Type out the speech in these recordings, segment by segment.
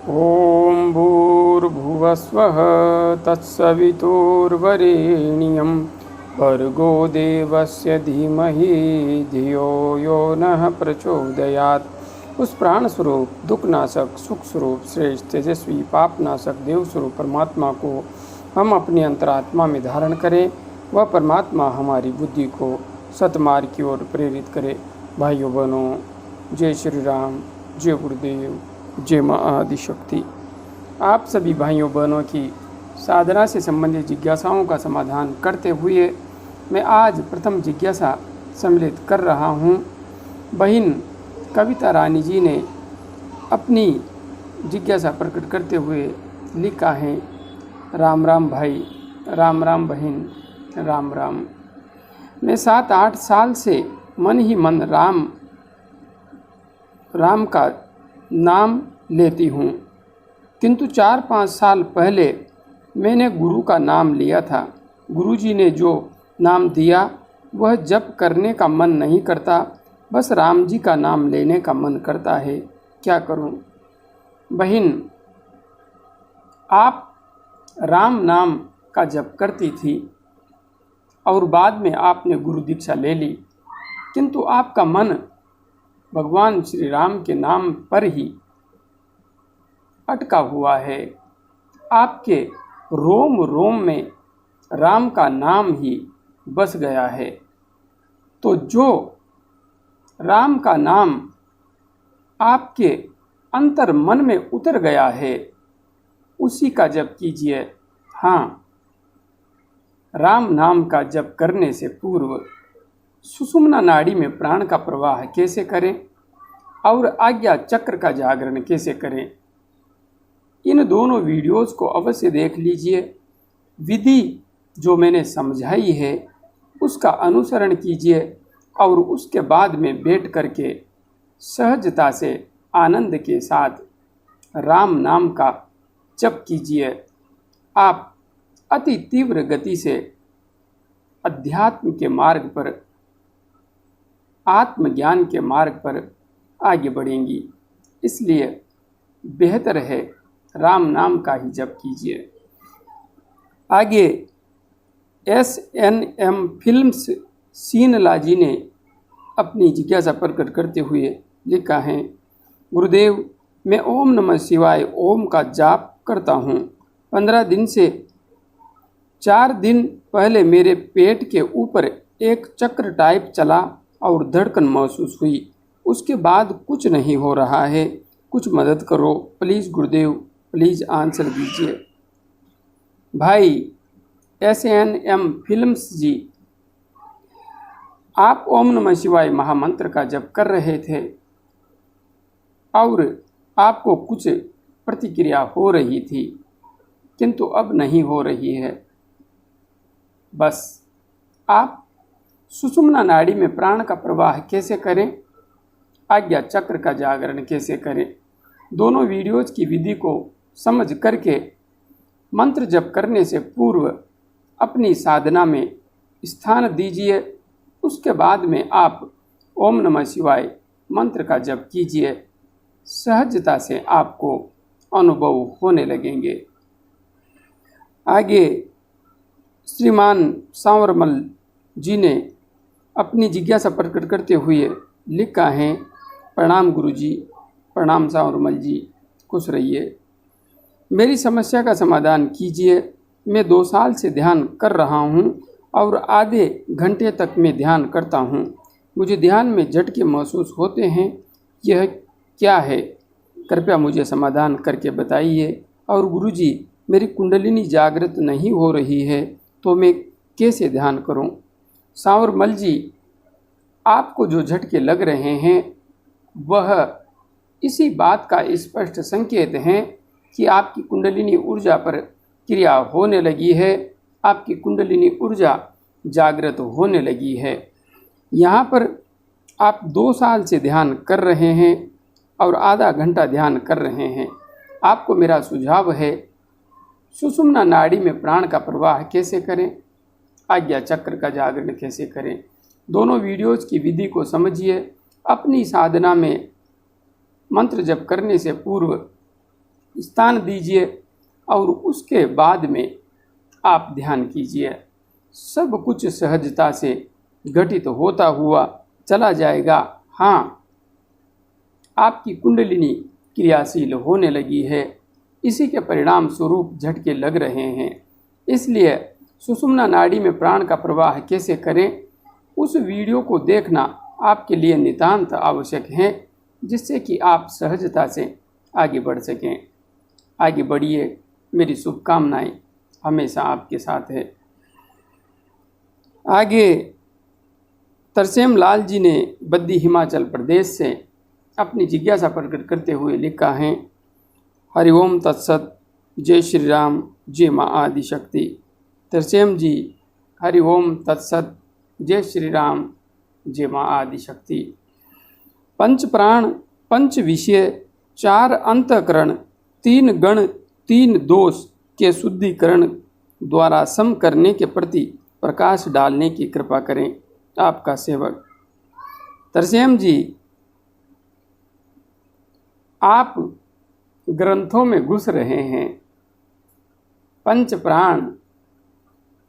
ॐ भूर्भुवस्वः तत्सवितुर्वरेण्यं भर्गो देवस्य धीमहि धियो यो नः प्रचोदयात्। उस प्राण स्वरूप, दुखनाशक, सुख स्वरूप, श्रेष्ठ, तेजस्वी, पापनाशक, देव स्वरूप परमात्मा को हम अपनी अंतरात्मा में धारण करें। वह परमात्मा हमारी बुद्धि को सतमार्ग की ओर प्रेरित करे। भाइयों बहनों, जय श्री राम, जय गुरुदेव, जय माँ आदिशक्ति। आप सभी भाइयों बहनों की साधना से संबंधित जिज्ञासाओं का समाधान करते हुए मैं आज प्रथम जिज्ञासा सम्मिलित कर रहा हूँ। बहन कविता रानी जी ने अपनी जिज्ञासा प्रकट करते हुए लिखा है, राम राम भाई, राम राम बहन, राम राम। मैं 7-8 साल से मन ही मन राम राम का नाम लेती हूँ, किंतु 4-5 साल पहले मैंने गुरु का नाम लिया था। गुरुजी ने जो नाम दिया वह जप करने का मन नहीं करता, बस राम जी का नाम लेने का मन करता है। क्या करूं? बहन, आप राम नाम का जप करती थी और बाद में आपने गुरु दीक्षा ले ली, किंतु आपका मन भगवान श्री राम के नाम पर ही अटका हुआ है। आपके रोम रोम में राम का नाम ही बस गया है। तो जो राम का नाम आपके अंतर मन में उतर गया है उसी का जप कीजिए। हाँ, राम नाम का जप करने से पूर्व सुषुम्ना नाड़ी में प्राण का प्रवाह कैसे करें और आज्ञा चक्र का जागरण कैसे करें, इन दोनों वीडियोज़ को अवश्य देख लीजिए। विधि जो मैंने समझाई है उसका अनुसरण कीजिए और उसके बाद में बैठ करके सहजता से आनंद के साथ राम नाम का जप कीजिए। आप अति तीव्र गति से अध्यात्म के मार्ग पर, आत्मज्ञान के मार्ग पर आगे बढ़ेंगी। इसलिए बेहतर है राम नाम का ही जप कीजिए। आगे SNM फिल्म्स सीनला जी ने अपनी जिज्ञासा प्रकट करते हुए लिखा है, गुरुदेव, मैं ओम नमः शिवाय ओम का जाप करता हूँ। 15 दिन से 4 दिन पहले मेरे पेट के ऊपर एक चक्र टाइप चला और धड़कन महसूस हुई। उसके बाद कुछ नहीं हो रहा है। कुछ मदद करो प्लीज़ गुरुदेव, प्लीज़ आंसर दीजिए। भाई SNM फिल्म्स जी, आप ओम नमः शिवाय महामंत्र का जप कर रहे थे और आपको कुछ प्रतिक्रिया हो रही थी, किंतु अब नहीं हो रही है। बस आप सुषुम्ना नाड़ी में प्राण का प्रवाह कैसे करें, आज्ञा चक्र का जागरण कैसे करें, दोनों वीडियोज़ की विधि को समझ करके मंत्र जप करने से पूर्व अपनी साधना में स्थान दीजिए। उसके बाद में आप ओम नमः शिवाय मंत्र का जप कीजिए। सहजता से आपको अनुभव होने लगेंगे। आगे श्रीमान सांवरमल जी ने अपनी जिज्ञासा प्रकट करते हुए लिखा है, प्रणाम गुरुजी, प्रणाम सांवरमल जी, खुश रहिए। मेरी समस्या का समाधान कीजिए। मैं 2 साल से ध्यान कर रहा हूँ और आधे घंटे तक मैं ध्यान करता हूँ। मुझे ध्यान में झटके महसूस होते हैं। यह क्या है? कृपया मुझे समाधान करके बताइए। और गुरुजी, मेरी कुंडलिनी जागृत नहीं हो रही है तो मैं कैसे ध्यान करूँ? सांवरमल जी, आपको जो झटके लग रहे हैं वह इसी बात का स्पष्ट संकेत है कि आपकी कुंडलिनी ऊर्जा पर क्रिया होने लगी है। आपकी कुंडलिनी ऊर्जा जागृत होने लगी है। यहाँ पर आप 2 साल से ध्यान कर रहे हैं और आधा घंटा ध्यान कर रहे हैं। आपको मेरा सुझाव है, सुषुम्ना नाड़ी में प्राण का प्रवाह कैसे करें, आज्ञा चक्र का जागरण कैसे करें, दोनों वीडियोज़ की विधि को समझिए। अपनी साधना में मंत्र जप करने से पूर्व स्थान दीजिए और उसके बाद में आप ध्यान कीजिए। सब कुछ सहजता से घटित होता हुआ चला जाएगा। हाँ, आपकी कुंडलिनी क्रियाशील होने लगी है। इसी के परिणाम स्वरूप झटके लग रहे हैं। इसलिए सुषुम्ना नाड़ी में प्राण का प्रवाह कैसे करें, उस वीडियो को देखना आपके लिए नितांत आवश्यक है, जिससे कि आप सहजता से आगे बढ़ सकें। आगे बढ़िए, मेरी शुभकामनाएं हमेशा आपके साथ है। आगे तरसेम लाल जी ने बद्दी हिमाचल प्रदेश से अपनी जिज्ञासा प्रकट करते हुए लिखा है, हरिओम तत्सत, जय श्री राम, जय माँ आदिशक्ति। तरसेम जी, हरिओम तत्सत, जय श्री राम, जय माँ आदिशक्ति। पंच प्राण, पंच विषय, 4 अंतःकरण, 3 गण, 3 दोष के शुद्धिकरण द्वारा सम करने के प्रति प्रकाश डालने की कृपा करें, आपका सेवक। तरसेम जी, आप ग्रंथों में घुस रहे हैं। पंच प्राण,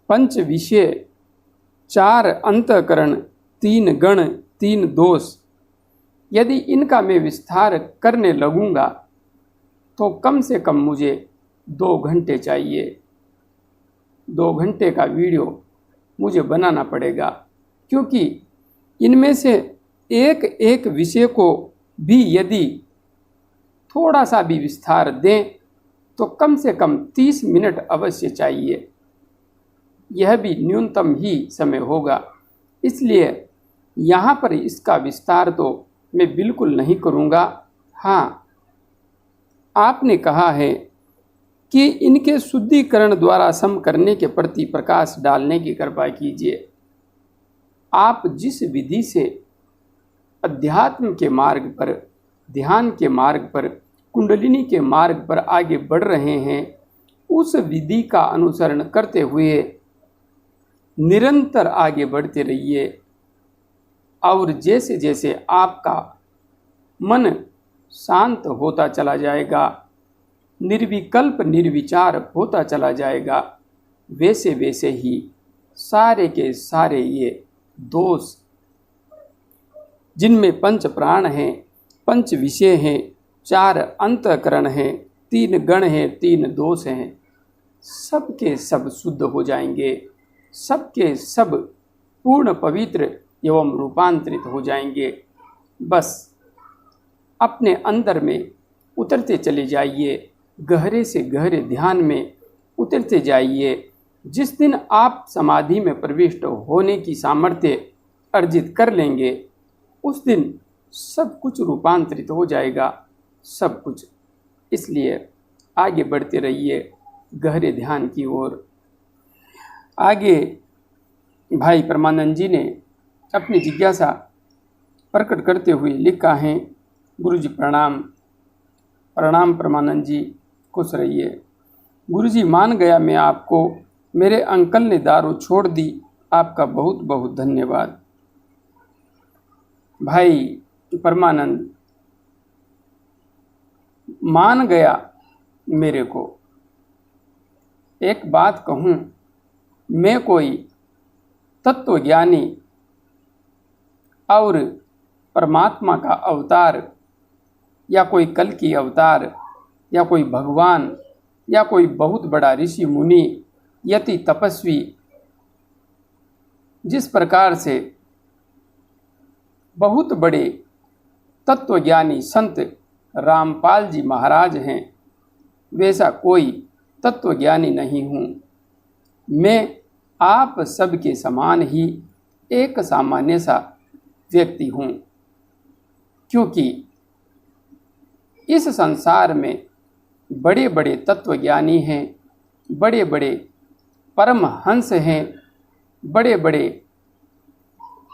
पंच विषय, 4 अंतःकरण, 3 गण, 3 दोष, यदि इनका मैं विस्तार करने लगूंगा तो कम से कम मुझे 2 घंटे चाहिए। 2 घंटे का वीडियो मुझे बनाना पड़ेगा, क्योंकि इनमें से एक एक विषय को भी यदि थोड़ा सा भी विस्तार दें तो कम से कम 30 मिनट अवश्य चाहिए। यह भी न्यूनतम ही समय होगा। इसलिए यहाँ पर इसका विस्तार तो मैं बिल्कुल नहीं करूँगा। हाँ, आपने कहा है कि इनके शुद्धिकरण द्वारा सम करने के प्रति प्रकाश डालने की कृपा कीजिए। आप जिस विधि से अध्यात्म के मार्ग पर, ध्यान के मार्ग पर, कुंडलिनी के मार्ग पर आगे बढ़ रहे हैं, उस विधि का अनुसरण करते हुए निरंतर आगे बढ़ते रहिए। और जैसे जैसे आपका मन शांत होता चला जाएगा, निर्विकल्प निर्विचार होता चला जाएगा, वैसे वैसे ही सारे के सारे ये दोष, जिनमें पंच प्राण हैं, पंच विषय हैं, 4 अंतःकरण हैं, 3 गण हैं, 3 दोष हैं, सब के सब शुद्ध हो जाएंगे। सब के सब पूर्ण पवित्र एवं रूपांतरित हो जाएंगे। बस अपने अंदर में उतरते चले जाइए, गहरे से गहरे ध्यान में उतरते जाइए। जिस दिन आप समाधि में प्रविष्ट होने की सामर्थ्य अर्जित कर लेंगे, उस दिन सब कुछ रूपांतरित हो जाएगा, सब कुछ। इसलिए आगे बढ़ते रहिए गहरे ध्यान की ओर। आगे भाई परमानंद जी ने अपनी जिज्ञासा प्रकट करते हुए लिखा है, गुरु जी प्रणाम। प्रणाम परमानंद जी, खुश रहिए। गुरु जी, मान गया मैं आपको, मेरे अंकल ने दारू छोड़ दी, आपका बहुत बहुत धन्यवाद। भाई परमानंद, मान गया मेरे को। एक बात कहूँ, मैं कोई तत्वज्ञानी और परमात्मा का अवतार या कोई कल की अवतार या कोई भगवान या कोई बहुत बड़ा ऋषि मुनि यति तपस्वी, जिस प्रकार से बहुत बड़े तत्वज्ञानी संत रामपाल जी महाराज हैं, वैसा कोई तत्वज्ञानी नहीं हूँ। मैं आप सबके समान ही एक सामान्य सा व्यक्ति हूँ, क्योंकि इस संसार में बड़े बड़े तत्वज्ञानी हैं, बड़े बड़े परमहंस हैं, बड़े बड़े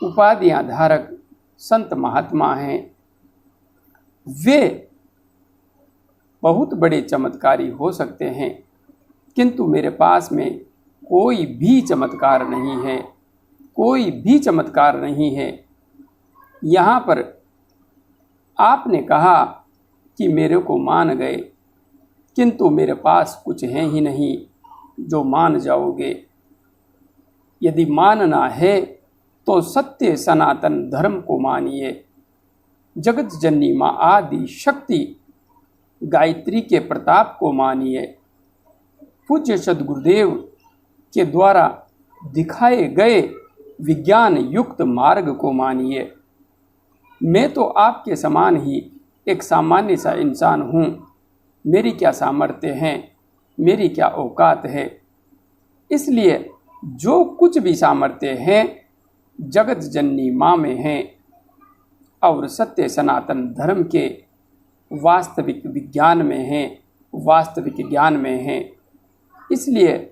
उपाधियां धारक संत महात्मा हैं। वे बहुत बड़े चमत्कारी हो सकते हैं, किंतु मेरे पास में कोई भी चमत्कार नहीं है, कोई भी चमत्कार नहीं है। यहाँ पर आपने कहा कि मेरे को मान गए, किंतु मेरे पास कुछ है ही नहीं जो मान जाओगे। यदि मानना है तो सत्य सनातन धर्म को मानिए। जगत जननी माँ आदि शक्ति गायत्री के प्रताप को मानिए। पूज्य सद्गुरुदेव के द्वारा दिखाए गए विज्ञान युक्त मार्ग को मानिए। मैं तो आपके समान ही एक सामान्य सा इंसान हूँ। मेरी क्या सामर्थ्य है, मेरी क्या औकात है। इसलिए जो कुछ भी सामर्थ्य है जगत जननी माँ में है और सत्य सनातन धर्म के वास्तविक विज्ञान में है, वास्तविक ज्ञान में है। इसलिए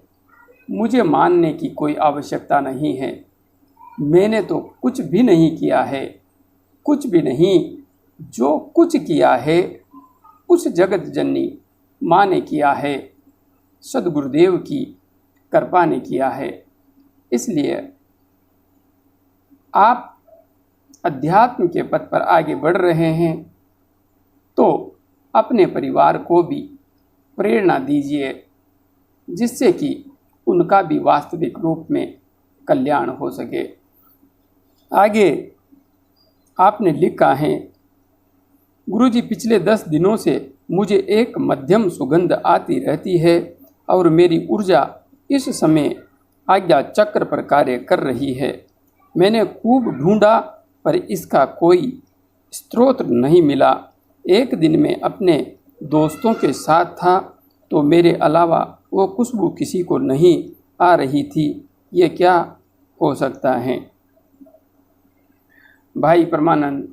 मुझे मानने की कोई आवश्यकता नहीं है। मैंने तो कुछ भी नहीं किया है, कुछ भी नहीं। जो कुछ किया है उस जगत जननी माँ ने किया है, सद्गुरुदेव की कृपा ने किया है। इसलिए आप अध्यात्म के पथ पर आगे बढ़ रहे हैं तो अपने परिवार को भी प्रेरणा दीजिए, जिससे कि उनका भी वास्तविक रूप में कल्याण हो सके। आगे आपने लिखा है, गुरुजी पिछले 10 दिनों से मुझे एक मध्यम सुगंध आती रहती है और मेरी ऊर्जा इस समय आज्ञा चक्र पर कार्य कर रही है। मैंने खूब ढूंढा पर इसका कोई स्रोत नहीं मिला। एक दिन मैं अपने दोस्तों के साथ था तो मेरे अलावा वो खुशबू किसी को नहीं आ रही थी। ये क्या हो सकता है? भाई परमानंद,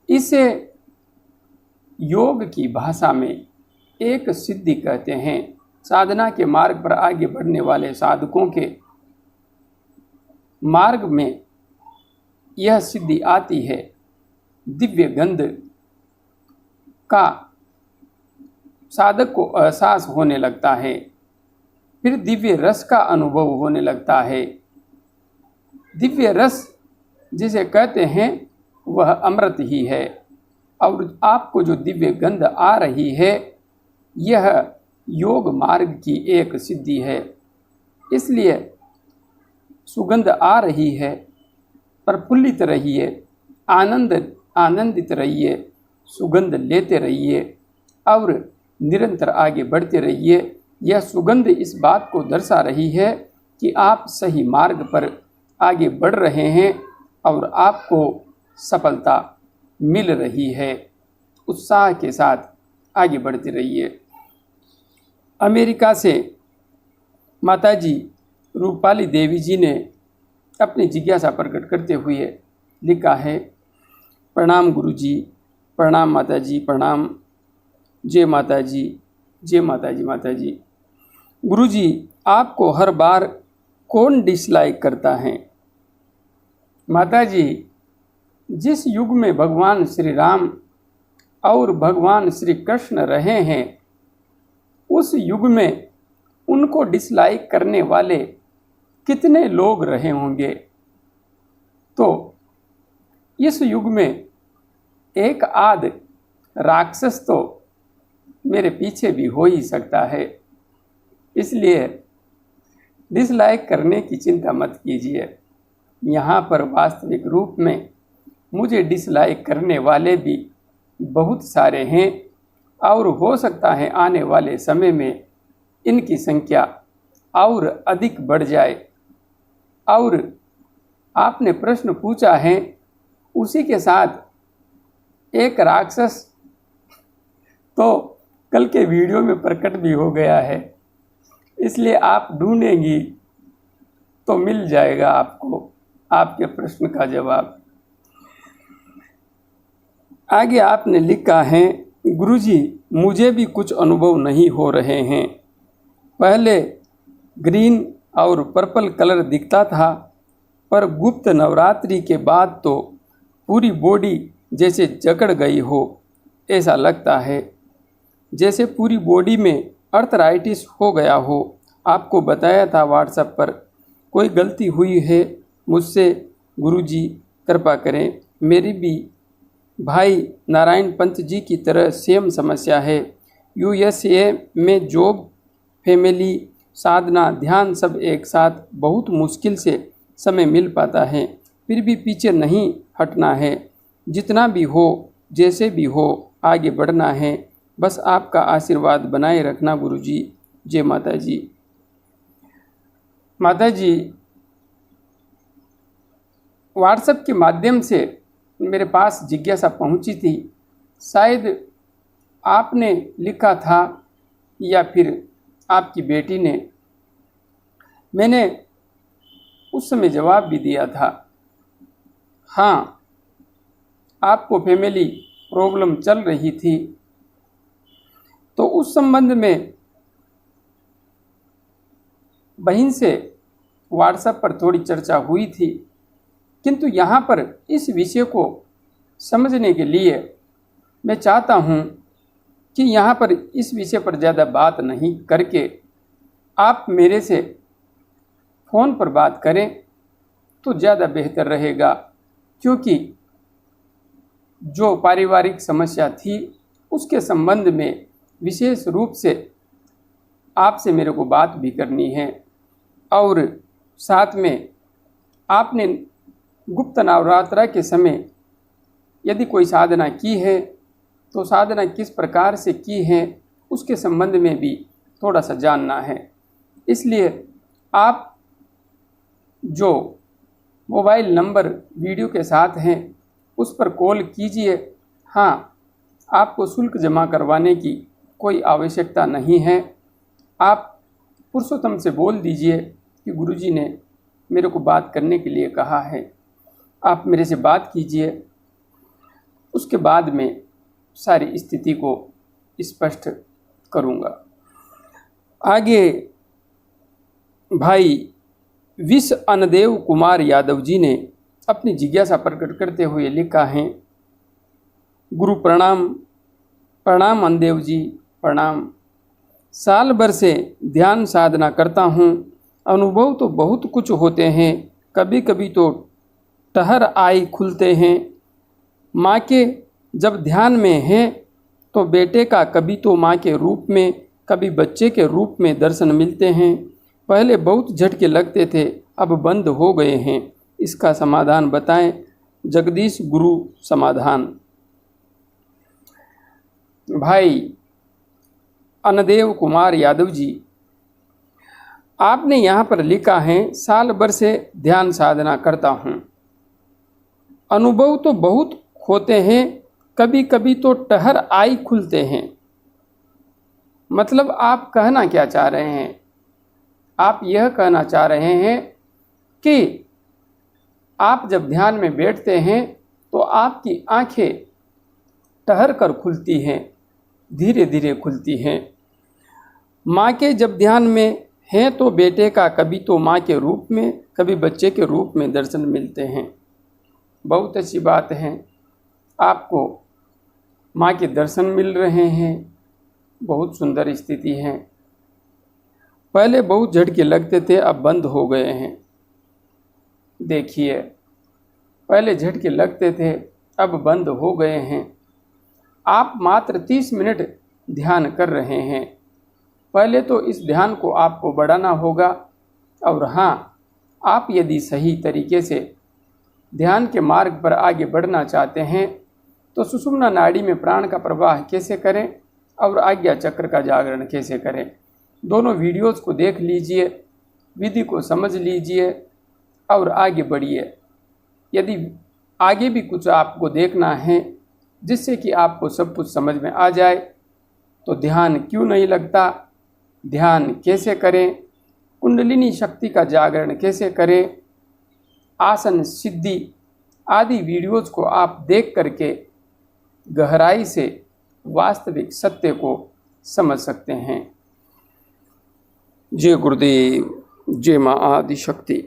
इसे योग की भाषा में एक सिद्धि कहते हैं। साधना के मार्ग पर आगे बढ़ने वाले साधकों के मार्ग में यह सिद्धि आती है। दिव्य गंध का साधक को एहसास होने लगता है, फिर दिव्य रस का अनुभव होने लगता है। दिव्य रस जिसे कहते हैं वह अमृत ही है और आपको जो दिव्य गंध आ रही है यह योग मार्ग की एक सिद्धि है। इसलिए सुगंध आ रही है, प्रफुल्लित रहिए, आनंदित रहिए, सुगंध लेते रहिए और निरंतर आगे बढ़ते रहिए। यह सुगंध इस बात को दर्शा रही है कि आप सही मार्ग पर आगे बढ़ रहे हैं और आपको सफलता मिल रही है। उत्साह के साथ आगे बढ़ते रहिए। अमेरिका से माताजी रूपाली देवी जी ने अपनी जिज्ञासा प्रकट करते हुए लिखा है, प्रणाम गुरुजी, प्रणाम माताजी, प्रणाम, जय माताजी, जय माताजी। माताजी, गुरुजी आपको हर बार कौन डिसलाइक करता है? माताजी, जिस युग में भगवान श्री राम और भगवान श्री कृष्ण रहे हैं उस युग में उनको डिसलाइक करने वाले कितने लोग रहे होंगे। तो इस युग में एक आध राक्षस तो मेरे पीछे भी हो ही सकता है। इसलिए डिसलाइक करने की चिंता मत कीजिए। यहाँ पर वास्तविक रूप में मुझे डिसलाइक करने वाले भी बहुत सारे हैं और हो सकता है आने वाले समय में इनकी संख्या और अधिक बढ़ जाए। और आपने प्रश्न पूछा है उसी के साथ एक राक्षस तो कल के वीडियो में प्रकट भी हो गया है। इसलिए आप ढूंढेंगी तो मिल जाएगा आपको आपके प्रश्न का जवाब। आगे आपने लिखा है, गुरुजी मुझे भी कुछ अनुभव नहीं हो रहे हैं। पहले ग्रीन और पर्पल कलर दिखता था पर गुप्त नवरात्रि के बाद तो पूरी बॉडी जैसे जकड़ गई हो, ऐसा लगता है जैसे पूरी बॉडी में अर्थराइटिस हो गया हो। आपको बताया था व्हाट्सएप पर। कोई गलती हुई है मुझसे गुरुजी कृपा करें। मेरी भी भाई नारायण पंत जी की तरह सेम समस्या है। यूएसए में जॉब, फैमिली, साधना, ध्यान सब एक साथ बहुत मुश्किल से समय मिल पाता है। फिर भी पीछे नहीं हटना है। जितना भी हो, जैसे भी हो, आगे बढ़ना है। बस आपका आशीर्वाद बनाए रखना गुरुजी। जय माता जी। माता जी, व्हाट्सएप के माध्यम से मेरे पास जिज्ञासा पहुंची थी। शायद आपने लिखा था या फिर आपकी बेटी ने। मैंने उस समय जवाब भी दिया था। हाँ, आपको फैमिली प्रॉब्लम चल रही थी, तो उस संबंध में बहन से व्हाट्सएप पर थोड़ी चर्चा हुई थी। किंतु यहाँ पर इस विषय को समझने के लिए मैं चाहता हूँ कि यहाँ पर इस विषय पर ज़्यादा बात नहीं करके आप मेरे से फ़ोन पर बात करें तो ज़्यादा बेहतर रहेगा। क्योंकि जो पारिवारिक समस्या थी उसके संबंध में विशेष रूप से आपसे मेरे को बात भी करनी है। और साथ में आपने गुप्त नवरात्रा के समय यदि कोई साधना की है तो साधना किस प्रकार से की है उसके संबंध में भी थोड़ा सा जानना है। इसलिए आप जो मोबाइल नंबर वीडियो के साथ हैं उस पर कॉल कीजिए। हाँ, आपको शुल्क जमा करवाने की कोई आवश्यकता नहीं है। आप पुरुषोत्तम से बोल दीजिए कि गुरुजी ने मेरे को बात करने के लिए कहा है। आप मेरे से बात कीजिए, उसके बाद में सारी स्थिति को स्पष्ट करूँगा। आगे भाई विश अनदेव कुमार यादव जी ने अपनी जिज्ञासा प्रकट करते हुए लिखा है, गुरु प्रणाम। प्रणाम अनदेव जी, प्रणाम। साल भर से ध्यान साधना करता हूँ। अनुभव तो बहुत कुछ होते हैं। कभी कभी तो टहर आई खुलते हैं। माँ के जब ध्यान में हैं तो बेटे का कभी तो माँ के रूप में, कभी बच्चे के रूप में दर्शन मिलते हैं। पहले बहुत झटके लगते थे, अब बंद हो गए हैं। इसका समाधान बताएं। जगदीश गुरु समाधान। भाई अनदेव कुमार यादव जी, आपने यहाँ पर लिखा है साल भर से ध्यान साधना करता हूँ। अनुभव तो बहुत होते हैं, कभी कभी तो टहर आई खुलते हैं। मतलब आप कहना क्या चाह रहे हैं? आप यह कहना चाह रहे हैं कि आप जब ध्यान में बैठते हैं तो आपकी आंखें ठहर कर खुलती हैं, धीरे धीरे खुलती हैं। माँ के जब ध्यान में हैं तो बेटे का कभी तो माँ के रूप में, कभी बच्चे के रूप में दर्शन मिलते हैं। बहुत अच्छी बात है, आपको माँ के दर्शन मिल रहे हैं। बहुत सुंदर स्थिति है। पहले बहुत झटके लगते थे, अब बंद हो गए हैं। देखिए, पहले झटके लगते थे, अब बंद हो गए हैं। आप मात्र 30 मिनट ध्यान कर रहे हैं। पहले तो इस ध्यान को आपको बढ़ाना होगा। और हाँ, आप यदि सही तरीके से ध्यान के मार्ग पर आगे बढ़ना चाहते हैं तो सुषुम्ना नाड़ी में प्राण का प्रवाह कैसे करें और आज्ञा चक्र का जागरण कैसे करें, दोनों वीडियोस को देख लीजिए, विधि को समझ लीजिए और आगे बढ़िए। यदि आगे भी कुछ आपको देखना है जिससे कि आपको सब कुछ समझ में आ जाए तो ध्यान क्यों नहीं लगता, ध्यान कैसे करें, कुंडलिनी शक्ति का जागरण कैसे करें, आसन सिद्धि आदि वीडियोस को आप देख करके गहराई से वास्तविक सत्य को समझ सकते हैं। जय गुरुदेव, जय माँ आदि शक्ति।